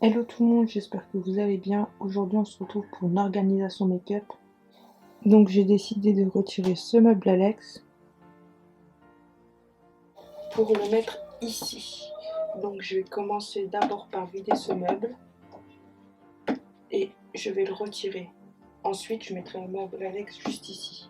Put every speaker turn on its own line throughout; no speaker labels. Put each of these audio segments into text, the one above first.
Hello tout le monde, j'espère que vous allez bien. Aujourd'hui on se retrouve pour une organisation make-up. Donc j'ai décidé de retirer ce meuble Alex pour le mettre ici. Donc je vais commencer d'abord par vider ce meuble et je vais le retirer. Ensuite je mettrai le meuble Alex juste ici.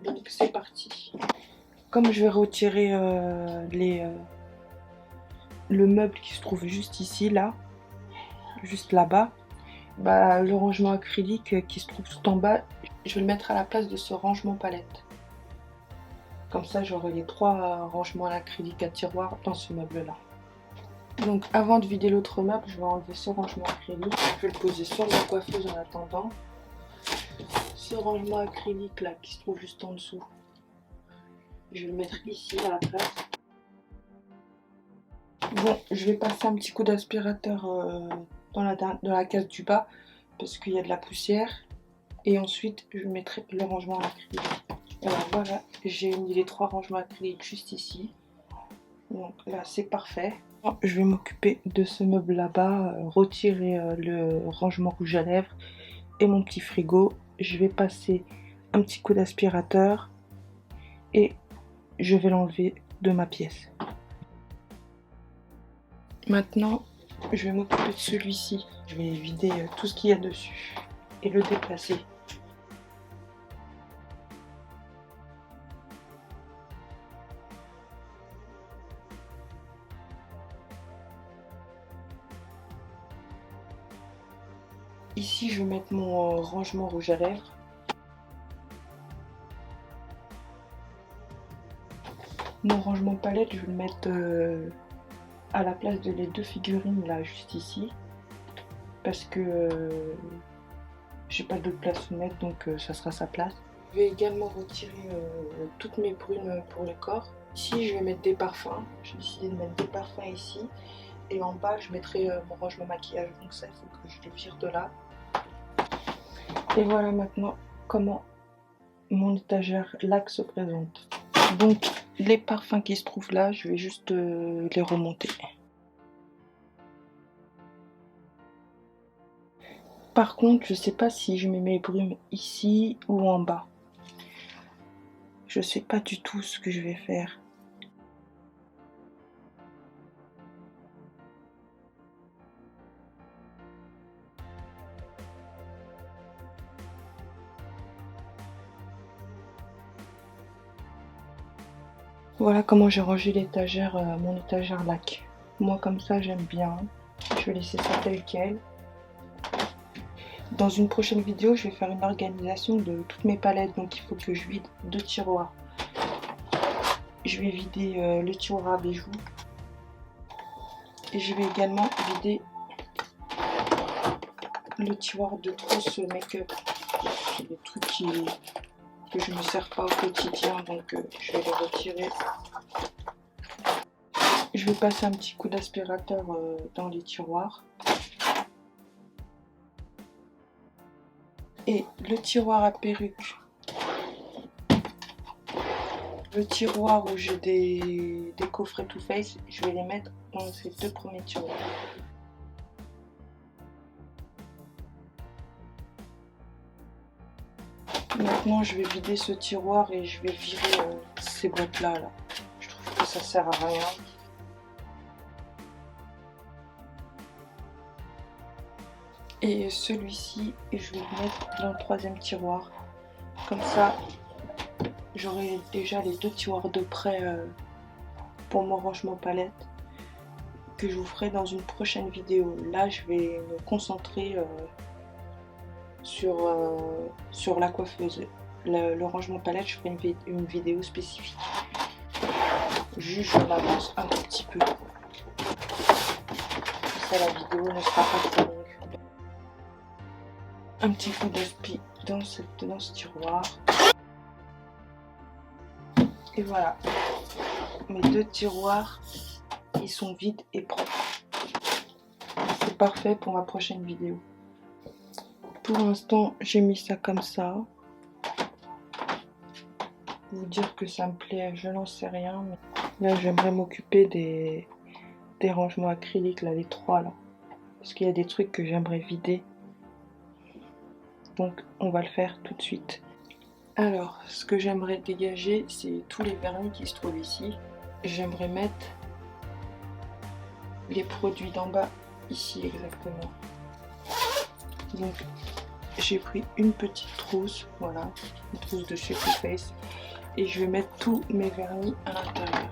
Donc c'est parti. Comme je vais retirer le meuble qui se trouve juste ici, là, juste là-bas, le rangement acrylique qui se trouve tout en bas, je vais le mettre à la place de ce rangement palette. Comme ça, j'aurai les 3 rangements à l'acrylique à tiroir dans ce meuble-là. Donc avant de vider l'autre meuble, je vais enlever ce rangement acrylique. Je vais le poser sur la coiffeuse en attendant. Ce rangement acrylique là qui se trouve juste en dessous, je vais le mettre ici à la place. Bon, je vais passer un petit coup d'aspirateur dans la case du bas parce qu'il y a de la poussière. Et ensuite, je mettrai le rangement acrylique. Alors voilà, j'ai mis les 3 rangements acryliques juste ici. Donc là, c'est parfait. Je vais m'occuper de ce meuble là-bas, retirer le rangement rouge à lèvres et mon petit frigo. Je vais passer un petit coup d'aspirateur et je vais l'enlever de ma pièce. Maintenant, je vais m'occuper de celui-ci. Je vais vider tout ce qu'il y a dessus et le déplacer. Ici, je vais mettre mon rangement rouge à lèvres. Mon rangement palette, je vais le mettre à la place de les 2 figurines là, juste ici. Parce que j'ai pas d'autre place où mettre, donc ça sera sa place. Je vais également retirer toutes mes brunes pour le corps. Ici, je vais mettre des parfums. J'ai décidé de mettre des parfums ici. Et en bas, je mettrai mon rangement maquillage. Donc ça, il faut que je les vire de là. Et voilà maintenant comment mon étagère LAC se présente. Donc les parfums qui se trouvent là, je vais juste les remonter. Par contre, je sais pas si je mets mes brumes ici ou en bas. Je sais pas du tout ce que je vais faire. Voilà comment j'ai rangé l'étagère, mon étagère LAC. Moi comme ça j'aime bien. Je vais laisser ça tel quel. Dans une prochaine vidéo, je vais faire une organisation de toutes mes palettes. Donc il faut que je vide 2 tiroirs. Je vais vider le tiroir à bijoux. Et je vais également vider le tiroir de trousse make-up. C'est des trucs que je ne me sers pas au quotidien, donc je vais les retirer. Je vais passer un petit coup d'aspirateur dans les tiroirs. Et le tiroir à perruque, le tiroir où j'ai des coffrets Too Faced, je vais les mettre dans ces 2 premiers tiroirs. Maintenant, je vais vider ce tiroir et je vais virer ces boîtes-là. Là. Je trouve que ça sert à rien. Et celui-ci, je vais le mettre dans le 3e tiroir. Comme ça, j'aurai déjà les 2 tiroirs de près pour mon rangement palette que je vous ferai dans une prochaine vidéo. Là, je vais me concentrer sur la coiffeuse. Le rangement palette, je ferai une vidéo spécifique. Juste, je l'avance un tout petit peu. Comme ça, la vidéo ne sera pas trop longue. Un petit coup d'aspi dans ce tiroir. Et voilà. Mes 2 tiroirs, ils sont vides et propres. C'est parfait pour ma prochaine vidéo. Pour l'instant, j'ai mis ça comme ça. Vous dire que ça me plaît, je n'en sais rien. Mais là, j'aimerais m'occuper des rangements acryliques, là, les 3 là. parce qu'il y a des trucs que j'aimerais vider. Donc on va le faire tout de suite. Alors, ce que j'aimerais dégager, c'est tous les vernis qui se trouvent ici. J'aimerais mettre les produits d'en bas ici exactement. Donc j'ai pris une petite trousse, voilà, une trousse de chez Too Faced, et je vais mettre tous mes vernis à l'intérieur.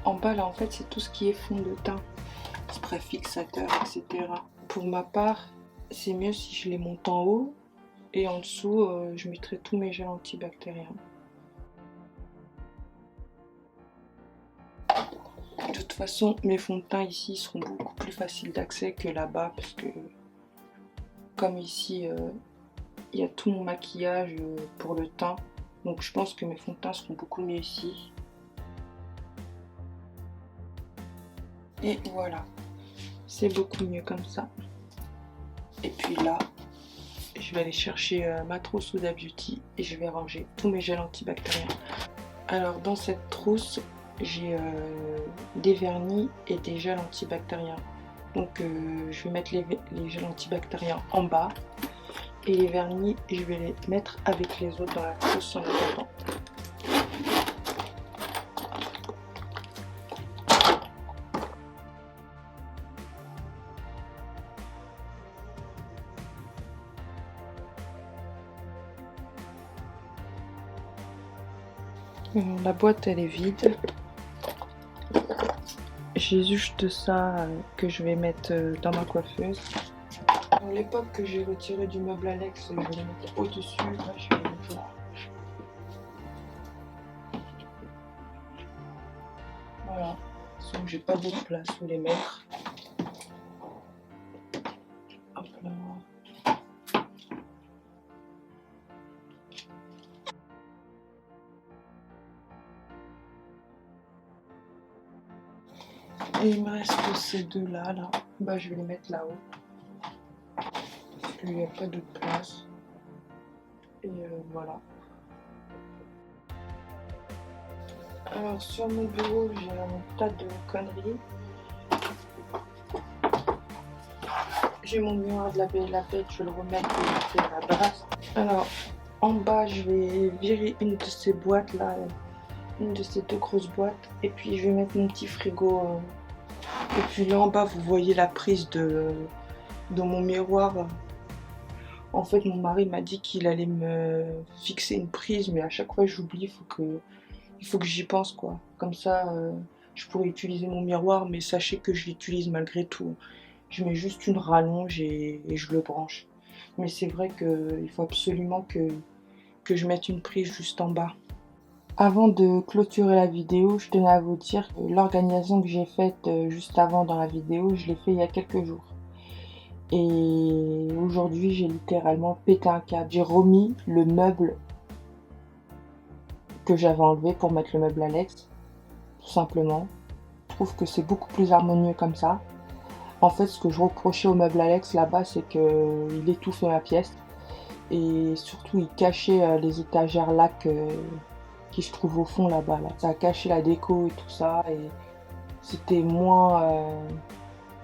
En bas là en fait c'est tout ce qui est fond de teint, spray fixateur, etc. Pour ma part, c'est mieux si je les monte en haut et en dessous je mettrai tous mes gels antibactériens. De toute façon, mes fonds de teint ici seront beaucoup plus faciles d'accès que là-bas parce que comme ici il y a tout mon maquillage pour le teint, donc je pense que mes fonds de teint seront beaucoup mieux ici. Et voilà, c'est beaucoup mieux comme ça. Et puis là, je vais aller chercher ma trousse Huda Beauty et je vais ranger tous mes gels antibactériens. Alors dans cette trousse, j'ai des vernis et des gels antibactériens. Donc je vais mettre les gels antibactériens en bas et les vernis, je vais les mettre avec les autres dans la trousse en attendant. La boîte elle est vide. J'ai juste ça que je vais mettre dans ma coiffeuse. Dans les pops que j'ai retiré du meuble Alex, je vais les mettre au-dessus. Là, je vais les mettre là. Voilà. Donc j'ai pas d'autre place où les mettre. Hop là. Et il me reste que ces deux là. Bah, je vais les mettre là-haut. Parce qu'il n'y a pas d'autre place. Et voilà. Alors sur mon bureau, j'ai un tas de conneries. J'ai mon miroir de la Belle et la Bête, je vais le remettre à la base. Alors en bas, je vais virer une de ces boîtes là, une de ces deux grosses boîtes. Et puis je vais mettre mon petit frigo. Et puis là en bas, vous voyez la prise de mon miroir. En fait, mon mari m'a dit qu'il allait me fixer une prise, mais à chaque fois j'oublie, il faut que j'y pense quoi. Comme ça, je pourrais utiliser mon miroir, mais sachez que je l'utilise malgré tout. Je mets juste une rallonge et je le branche. Mais c'est vrai qu'il faut absolument que je mette une prise juste en bas. Avant de clôturer la vidéo, je tenais à vous dire que l'organisation que j'ai faite juste avant dans la vidéo, je l'ai fait il y a quelques jours. Et aujourd'hui, j'ai littéralement pété un câble. J'ai remis le meuble que j'avais enlevé pour mettre le meuble Alex, tout simplement. Je trouve que c'est beaucoup plus harmonieux comme ça. En fait, ce que je reprochais au meuble Alex là-bas, c'est qu'il étouffait ma pièce. Et surtout, il cachait les étagères là qui se trouvent au fond là-bas. Là. Ça a caché la déco et tout ça. Et c'était moins...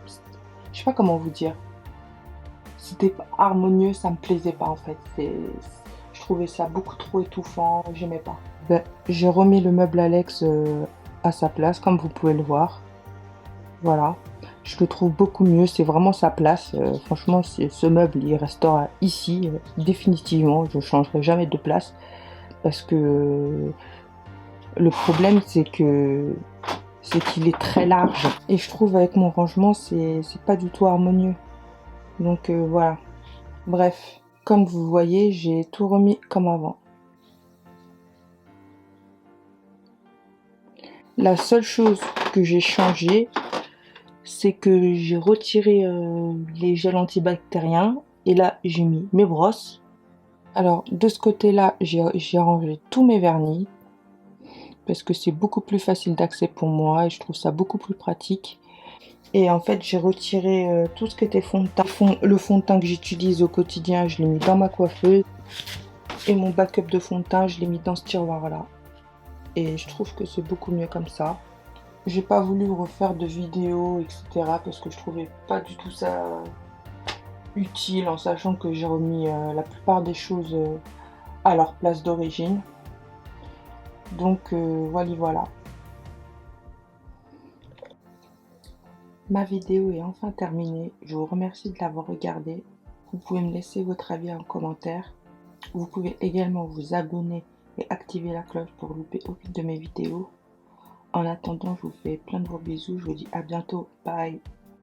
je sais pas comment vous dire. C'était harmonieux, ça me plaisait pas en fait. Je trouvais ça beaucoup trop étouffant, j'aimais pas. J'ai remis le meuble Alex à sa place, comme vous pouvez le voir. Voilà, je le trouve beaucoup mieux, c'est vraiment sa place. Franchement, ce meuble, il restera ici, définitivement. Je ne changerai jamais de place. Parce que le problème, c'est qu'il est très large. Et je trouve avec mon rangement, c'est pas du tout harmonieux. Donc voilà. Bref, comme vous voyez, j'ai tout remis comme avant. La seule chose que j'ai changé, c'est que j'ai retiré les gels antibactériens et là j'ai mis mes brosses. Alors de ce côté-là, j'ai rangé tous mes vernis parce que c'est beaucoup plus facile d'accès pour moi et je trouve ça beaucoup plus pratique. Et en fait, j'ai retiré tout ce qui était fond de teint. Le fond de teint que j'utilise au quotidien, je l'ai mis dans ma coiffeuse. Et mon backup de fond de teint, je l'ai mis dans ce tiroir-là. et je trouve que c'est beaucoup mieux comme ça. J'ai pas voulu refaire de vidéos, etc. parce que je trouvais pas du tout ça utile en sachant que j'ai remis la plupart des choses à leur place d'origine. Donc voilà. Ma vidéo est enfin terminée. Je vous remercie de l'avoir regardée. Vous pouvez me laisser votre avis en commentaire. Vous pouvez également vous abonner et activer la cloche pour louper aucune de mes vidéos. En attendant, je vous fais plein de gros bisous. Je vous dis à bientôt. Bye.